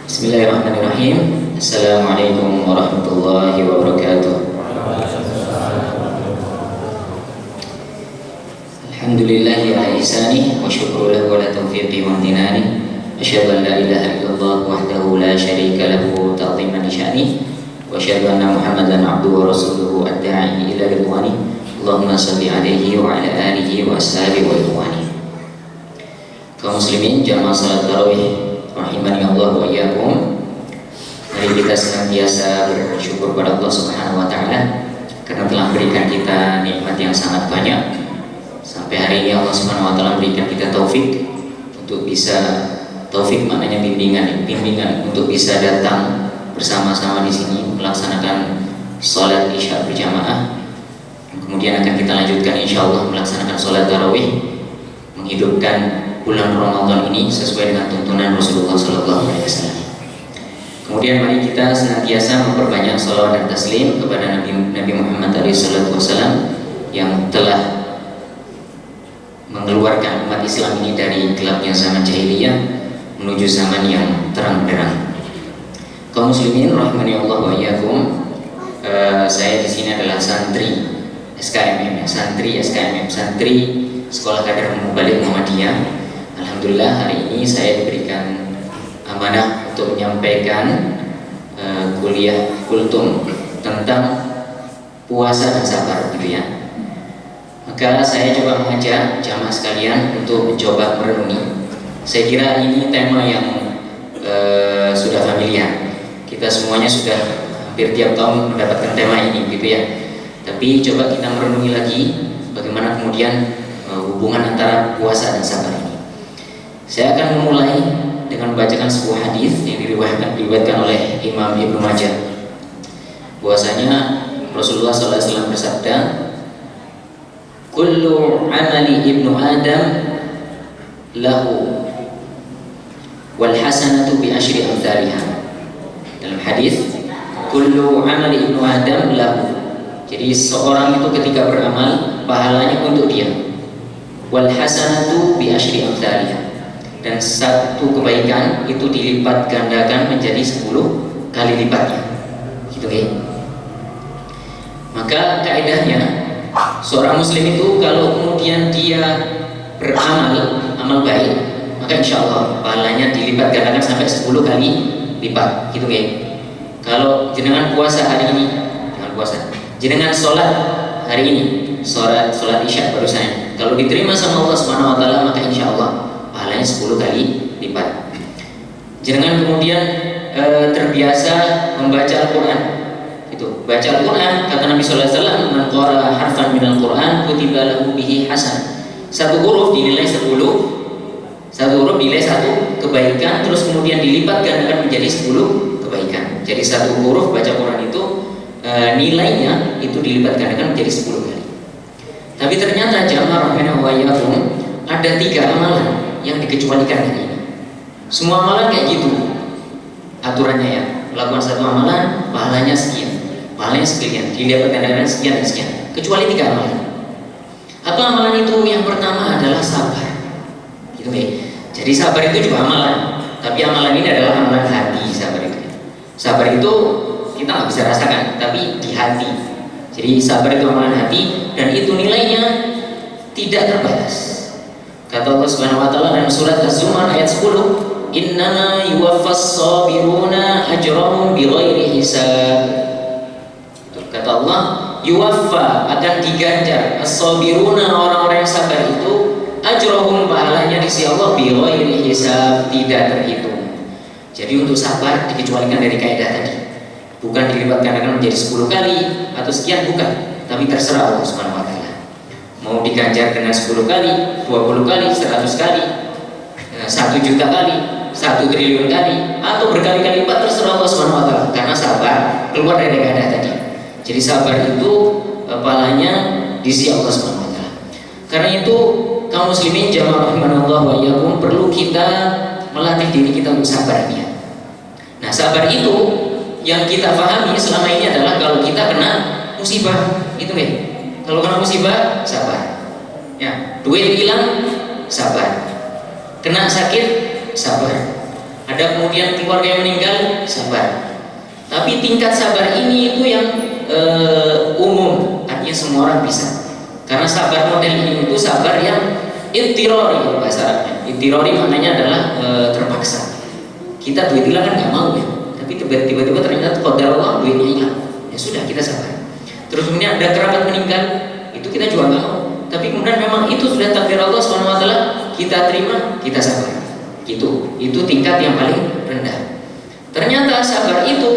Bismillahirrahmanirrahim. Assalamualaikum warahmatullahi wabarakatuh. Alhamdulillahi ala ihsani wa syukru lahu ala taufiqi wa amtinani. Asyhadu an la ilaha illallah wahdahu la syarika lahu ta'ziman li sya'ni wa asyhadu anna Muhammadan abduhu wa rasuluhu ad-da'i ila ridwani. Allahumma shalli alaihi wa ala alihi wa ashabihi wa ikhwani. Kaum muslimin jamaah salat tarawih rahimani Allah wa iyyakum. Mari kita senantiasa bersyukur pada Allah Subhanahu wa taala karena telah memberikan kita nikmat yang sangat banyak. Sampai hari ini Allah Subhanahu wa taala memberikan kita taufik untuk bisa, taufik maknanya bimbingan untuk bisa datang bersama-sama di sini melaksanakan salat Isya berjamaah. Kemudian akan kita lanjutkan insyaallah melaksanakan salat tarawih, menghidupkan bulan Ramadan ini sesuai dengan tuntunan Rasulullah SAW. Kemudian mari kita senantiasa memperbanyak salawat dan taslim kepada Nabi Muhammad SAW yang telah mengeluarkan umat Islam ini dari gelapnya zaman jahiliyah menuju zaman yang terang benderang. Kaum muslimin rahimani Allah wa iyyakum. Saya di sini adalah santri SKMM, santri Sekolah Kader Mubalik Muhammadiyah. Alhamdulillah hari ini saya diberikan amanah untuk menyampaikan kuliah kultum tentang puasa dan sabar, gitu ya. Maka saya coba mengajak jamaah sekalian untuk mencoba merenungi. Saya kira ini tema yang sudah familiar. Kita semuanya sudah hampir tiap tahun mendapatkan tema ini, gitu ya. Tapi coba kita merenungi lagi bagaimana kemudian hubungan antara puasa dan sabar ini. Saya akan memulai dengan membacakan sebuah hadis yang diriwayatkan oleh Imam Ibnu Majah. Bahwasanya Rasulullah SAW bersabda, "Kullu amali ibnu Adam lahu wal hasanatu bi asyri amsalihha." Dalam hadis, "Kullu amali ibnu Adam lahu." Jadi seorang itu ketika beramal pahalanya untuk dia. Wal hasanatu bi asyri amsalihha. Dan satu kebaikan itu dilipat gandakan menjadi 10 kali lipatnya, gitu ya. Maka kaidahnya seorang muslim itu kalau kemudian dia amal baik, maka insya Allah pahalanya dilipat gandakan sampai 10 kali lipat, gitu ya. Kalau jenengan puasa hari ini, jenengan sholat hari ini, sholat Isya barusan, kalau diterima sama Allah Subhanahu wa taala, maka insya Allah pahalanya 10 kali lipat. Jangan kemudian terbiasa membaca Al-Quran. Itu baca Al-Quran, kata Nabi SAW, "Man qara'a harfan minal Quran kutiba lahu bihi hasan." Satu huruf dinilai 10. Satu huruf nilai 1 kebaikan, terus kemudian dilipat gandakan menjadi 10 kebaikan. Jadi satu huruf baca Quran itu nilainya itu dilipat gandakan menjadi 10 kali. Tapi ternyata jamaah rahimahullah wa iyyakum, ada 3 amalan yang dikecualikan hari ini. Semua amalan kayak gitu aturannya ya, melakukan satu amalan pahalanya sekian, pahalanya sekian, dilipat gandakan sekian dan sekian, kecuali 3 amalan. Apa amalan itu? Yang pertama adalah sabar, gitu ya. Jadi sabar itu juga amalan, tapi amalan ini adalah amalan hati. Sabar itu kita nggak bisa rasakan, tapi di hati. Jadi sabar itu amalan hati dan itu nilainya tidak terbatas. Kata Allah Subhanahu wa taala dalam surat Az-Zumar ayat 10, "Innama yuwaffas sabiruna ajrahum bighairi hisab." Kata Allah, yuwaffa akan diganjar as-sabiruna, orang-orang yang sabar itu, ajrahum pahalanya di sisi Allah bighairi hisab, tidak terhitung. Jadi untuk sabar dikecualikan dari kaidah tadi. Bukan dilipat gandakan menjadi 10 kali atau sekian, bukan, tapi terserah Allah Subhanahu wa taala. Mau diganjar dengan 10 kali, 20 kali, 100 kali, 1 juta kali, 1 triliun kali, atau berkali-kali lipat, terserah Allah Subhanahu wa taala. Karena sabar keluar dari kaidah tadi. Jadi sabar itu pahalanya di sisi Allah Subhanahu wa taala. Karena itu kaum muslimin jamaah rahimanallah wa iyyakum, perlu kita melatih diri kita untuk sabar ya. Nah, sabar itu yang kita pahami selama ini adalah kalau kita kena musibah, gitu ya. Kalau kena musibah, sabar. Ya, duit hilang, sabar. Kena sakit, sabar. ada kemudian keluarga yang meninggal, sabar. Tapi tingkat sabar ini itu yang umum, artinya semua orang bisa. Karena sabar model ini itu sabar yang ittirori bahasa Arabnya. Ittirori maknanya adalah terpaksa. Kita duit hilang kan nggak mau ya, tapi tiba-tiba ternyata qadar Allah duitnya hilang. Ya sudah, kita sabar. Terus kemudian ada kerabat meninggal, itu kita juga nggak mau. Tapi kemudian memang itu sudah takdir Allah Subhanahu Wa Taala, kita terima, kita sabar. Gitu. Itu tingkat yang paling rendah. Ternyata sabar itu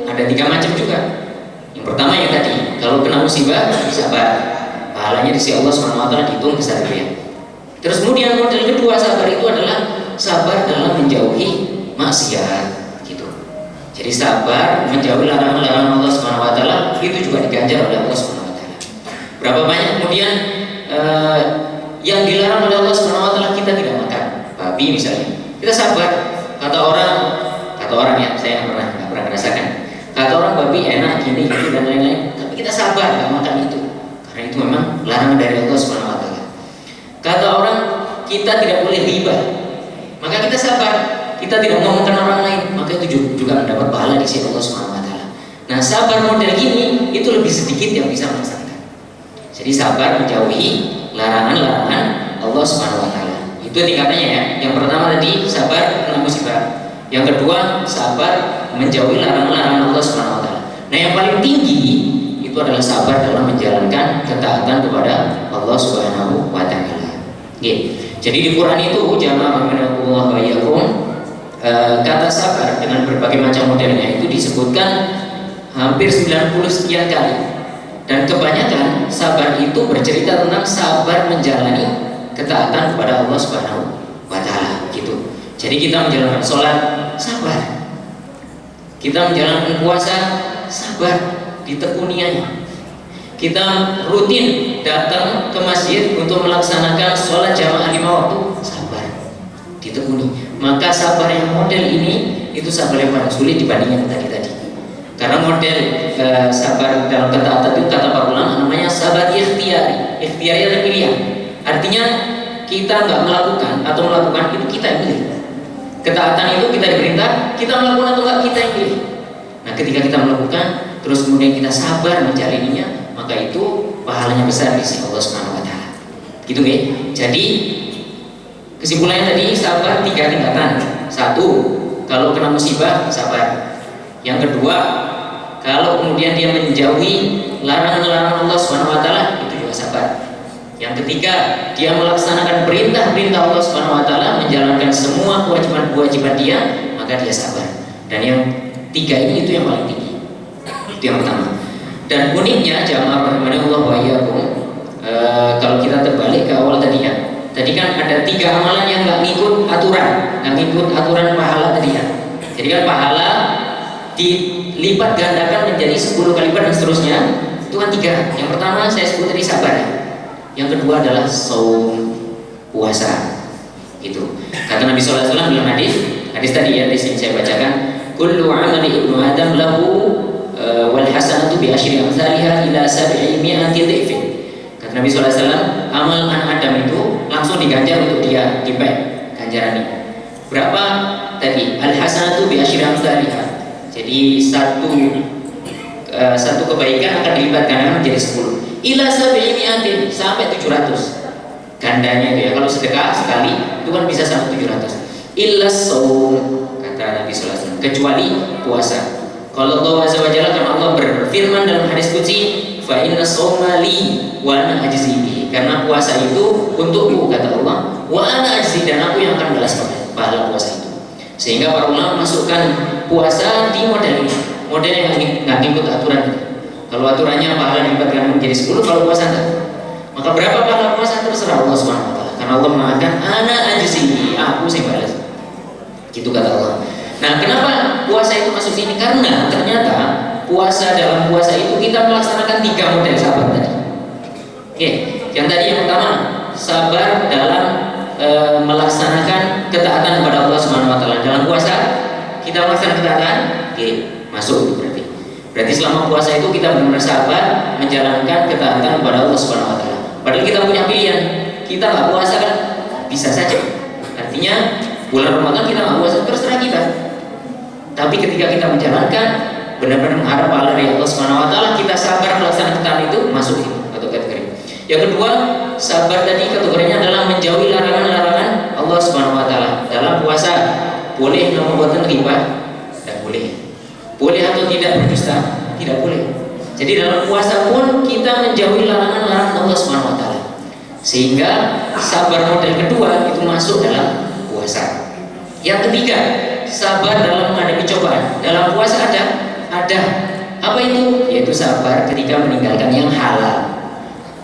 ada 3 macam juga. Yang pertama yang tadi, kalau kena musibah sabar, pahalanya di sisi Allah Subhanahu Wa Taala dihitung besar ya. Terus kemudian model kedua sabar itu adalah sabar dalam menjauhi maksiat, gitu. Jadi sabar menjauhi larangan-larangan Allah Subhanahu Wa Taala itu juga diganjar oleh Allah Subhanahu Wa Taala. Berapa banyak kemudian yang dilarang oleh Allah Subhanahu Wa Taala kita tidak makan, babi misalnya, kita sabar. Kata orang ya, saya nggak pernah merasakan. Kata orang babi enak gini dan lain-lain, tapi kita sabar nggak makan itu, karena itu memang larangan dari Allah Subhanahu Wa Taala. Kata orang kita tidak boleh riba, maka kita sabar, kita tidak ngomongkan orang lain, maka itu juga mendapat pahala di sisi Allah Subhanahu Wa Taala. Nah, sabar model gini itu lebih sedikit yang bisa melaksanakan. Jadi sabar menjauhi larangan-larangan Allah Subhanahu Wa Taala. Itu tingkatannya ya. Yang pertama tadi sabar kena musibah. Yang kedua sabar menjauhi larangan-larangan Allah Subhanahu Wa Taala. Nah, yang paling tinggi itu adalah sabar dalam menjalankan ketaatan kepada Allah Subhanahu Wa Taala. Jadi di Quran itu jamaah rahimakumullah wa iyyakum, kata sabar dengan berbagai macam modelnya itu disebutkan hampir 90 sekian kali. Dan kebanyakan sabar itu bercerita tentang sabar menjalani ketaatan kepada Allah Subhanahu Wa Taala, gitu. Jadi kita menjalankan sholat, sabar. Kita menjalankan puasa, sabar, ditekuninya. Kita rutin datang ke masjid untuk melaksanakan sholat jamaah 5 waktu, sabar, ditekuni. Maka sabar yang model ini itu sabar yang paling sulit dibandingkan tadi. Karena model sabar dalam ketaatan itu kata para ulama namanya sabar ikhtiyari. Ikhtiyari adalah pilihan. Artinya kita nggak melakukan atau melakukan itu kita yang pilih. Ketaatan itu kita diperintah, kita melakukan atau nggak kita yang pilih. Nah, ketika kita melakukan, terus kemudian kita sabar menjalaninya, maka itu pahalanya besar di sisi Allah Subhanahu Wa Taala. Gitu ya. Jadi kesimpulannya tadi sabar 3 tingkatan. 1, kalau kena musibah sabar. Yang kedua, kalau kemudian dia menjauhi larangan-larangan Allah Subhanahu Wa Taala, itu juga sabar. Yang ketiga, dia melaksanakan perintah-perintah Allah Subhanahu Wa Taala, menjalankan semua kewajiban-kewajiban dia, maka dia sabar. Dan yang 3 ini itu yang paling tinggi. Itu yang pertama. Dan uniknya jamaah rahimanallah wa iyyakum, kalau kita terbalik ke awal tadi ya. Tadi kan ada 3 amalan yang nggak ngikut aturan pahala tadi ya. Jadi kan pahala dilipat gandakan menjadi 10 kali lipat dan seterusnya. Itu kan 3. Yang pertama saya sebut tadi sabar. Yang kedua adalah saum, puasa. Itu. Kata Nabi sallallahu alaihi wasallam dalam hadis tadi ya, di sini saya bacakan, kullu amali ibnu adam lahu wal hasanatu bi asyri amsalha ila 700 dhifin. Kata Nabi sallallahu alaihi wasallam, amal anak Adam itu langsung diganjar untuk dia, dipek ganjarannya. Berapa tadi? Al hasanatu bi asyri amsalha. Jadi satu kebaikan akan dilipat gandakan menjadi 10. Ila 700 sampai 700. Gandanya itu ya. Kalau sedekah sekali itu kan bisa sampai 700. Illa shaum, kata Nabi sallallahu alaihi wasallam, kecuali puasa. Kalau Allah Azza wa Jalla, karena Allah berfirman dalam hadis qudsi, fa inna shauma li wa ana ajzi bihi. Karena puasa itu untukku, kata Allah, wa ana ajzi, dan aku yang akan balas pahala puasa itu. Sehingga para ulama masukkan puasa di model ini, model yang nggak ngikut aturan. Kalau aturannya pahala dilipat menjadi 10, kalau puasa enggak. Maka berapa pahala puasa terserah Allah Subhanahu Wa Taala. Karena Allah mengatakan ana ajzi, aku sing balas. Gitu kata Allah. Nah, kenapa puasa itu masuk sini? Karena ternyata puasa, dalam puasa itu kita melaksanakan 3 model sabar tadi. Oke, yang tadi yang pertama sabar dalam melaksanakan ketaatan kepada Allah Subhanahu Wa Taala. Dalam puasa kita melaksanakan ketaatan, oke, masuk itu berarti. Berarti selama puasa itu kita benar-benar sabar menjalankan ketaatan kepada Allah Subhanahu Wa Taala. Padahal kita punya pilihan, kita nggak puasa kan bisa saja. Artinya bulan Ramadan kita nggak puasa, terserah kita. Tapi ketika kita menjalankan, benar-benar mengharap pahala dari Allah Subhanahu wa taala, kita sabar melaksanakan itu, masuk itu atau kategori. Yang kedua, sabar tadi kategorinya adalah menjauhi larangan-larangan Allah Subhanahu wa taala. Dalam puasa boleh membuatkan ghibah? Tidak boleh. Boleh atau tidak berdusta? Tidak boleh. Jadi dalam puasa pun kita menjauhi larangan-larangan Allah Subhanahu wa taala. Sehingga sabar model kedua itu masuk dalam puasa. Yang ketiga, sabar dalam menghadapi cobaan. Dalam puasa ada apa itu? Yaitu sabar ketika meninggalkan yang halal.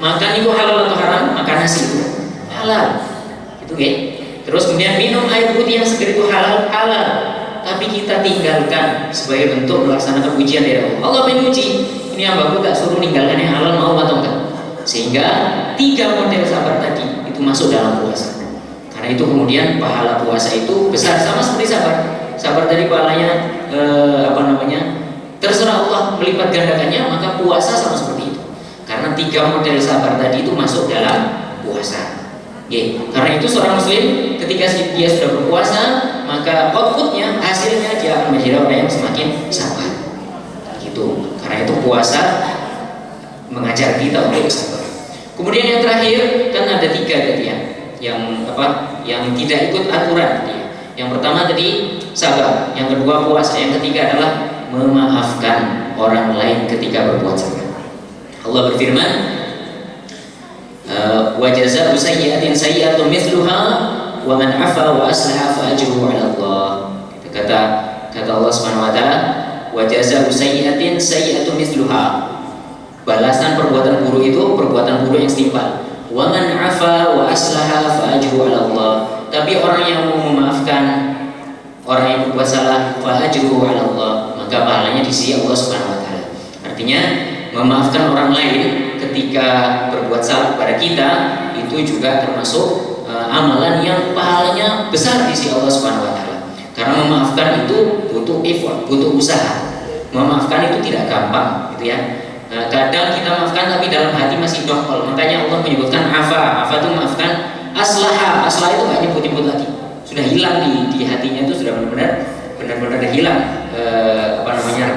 Makan itu halal atau haram? Makan nasi itu halal. Itu ya. Terus kemudian minum air putih yang segar itu halal. Tapi kita tinggalkan sebagai bentuk melaksanakan ujian dari Allah. Allah menguji, ini hambaku tak suruh meninggalkan yang halal, mau atau enggak? Sehingga 3 model sabar tadi itu masuk dalam puasa. Karena itu kemudian pahala puasa itu besar, sama seperti sabar. Sabar dari pahalanya terserah Allah melipat gandakannya, maka puasa sama seperti itu. Karena 3 model sabar tadi itu masuk dalam puasa. Karena itu seorang muslim ketika dia sudah berpuasa, maka outputnya, hasilnya dia akan menjadi orang yang semakin sabar. Gitu. Karena itu puasa mengajar kita untuk sabar. Kemudian yang terakhir, kan ada 3 tadi ya, yang tidak ikut aturan. Yang pertama tadi sabar, yang kedua puasa, yang ketiga adalah memaafkan orang lain ketika berbuat salah. Allah berfirman, wa jazaa'u sayyi'atin sayyi'atun mithluha wa man 'afa wa aslaha fa ajruhu 'ala Allah. Kata Allah Subhanahu wa taala, wa jazaa'u sayyi'atin sayyi'atun mithluha. Balasan perbuatan buruk itu perbuatan buruk yang setimpal. Wa man 'afa wa aslaha fa ajruhu 'ala Allah. Tapi orang yang mau memaafkan orang yang berbuat salah, fa ajruhu 'ala Allah, maka pahalanya di sisi Allah Subhanahu wa taala. Artinya memaafkan orang lain ketika berbuat salah kepada kita itu juga termasuk amalan yang pahalanya besar di sisi Allah Subhanahu wa taala. Karena memaafkan itu butuh effort, butuh usaha. Memaafkan itu tidak gampang, gitu ya. Kadang kita maafkan tapi dalam hati masih dongkol. Makanya Allah menyebutkan afa itu maafkan. Aslah itu nggak nyebut-nyebut lagi. Sudah hilang di hatinya, itu sudah benar-benar hilang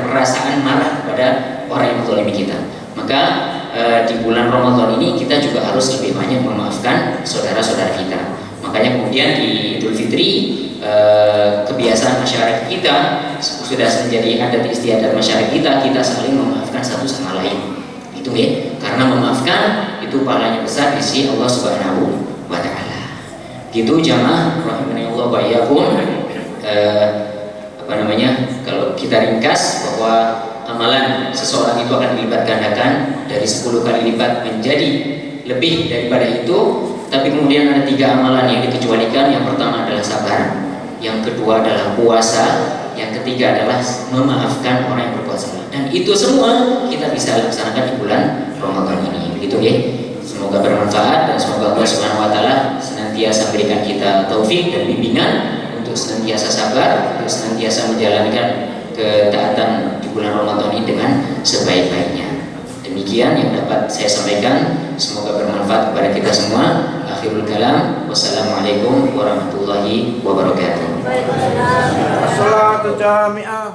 perasaan marah kepada orang yang menzalimi kita. Maka di bulan Ramadan ini kita juga harus lebih banyak memaafkan saudara-saudara kita. Makanya kemudian di Idul Fitri kebiasaan masyarakat kita sudah menjadi adat istiadat masyarakat kita saling memaafkan satu sama lain. Itu ya, karena memaafkan itu pahalanya besar di sisi Allah Subhanahu wa taala. Gitu jamaah rahimanallah wa iyyakum. Kalau kita ringkas bahwa amalan seseorang itu akan dilipat gandakan dari 10 kali lipat menjadi lebih daripada itu. Tapi kemudian ada 3 amalan yang dikecualikan. Yang pertama adalah sabar, yang kedua adalah puasa, yang ketiga adalah memaafkan orang yang berbuat salah. Dan itu semua kita bisa laksanakan di bulan Ramadan ini. Begitu ya. Semoga bermanfaat dan semoga Allah Subhanahu wa taala senantiasa berikan kita taufik dan bimbingan untuk senantiasa sabar, untuk senantiasa menjalankan ketaatan di bulan Ramadan ini dengan sebaik-baiknya. Demikian yang dapat saya sampaikan, semoga bermanfaat kepada kita semua. Akhirul kalam, wassalamualaikum warahmatullahi wabarakatuh. Assalatu jami'ah.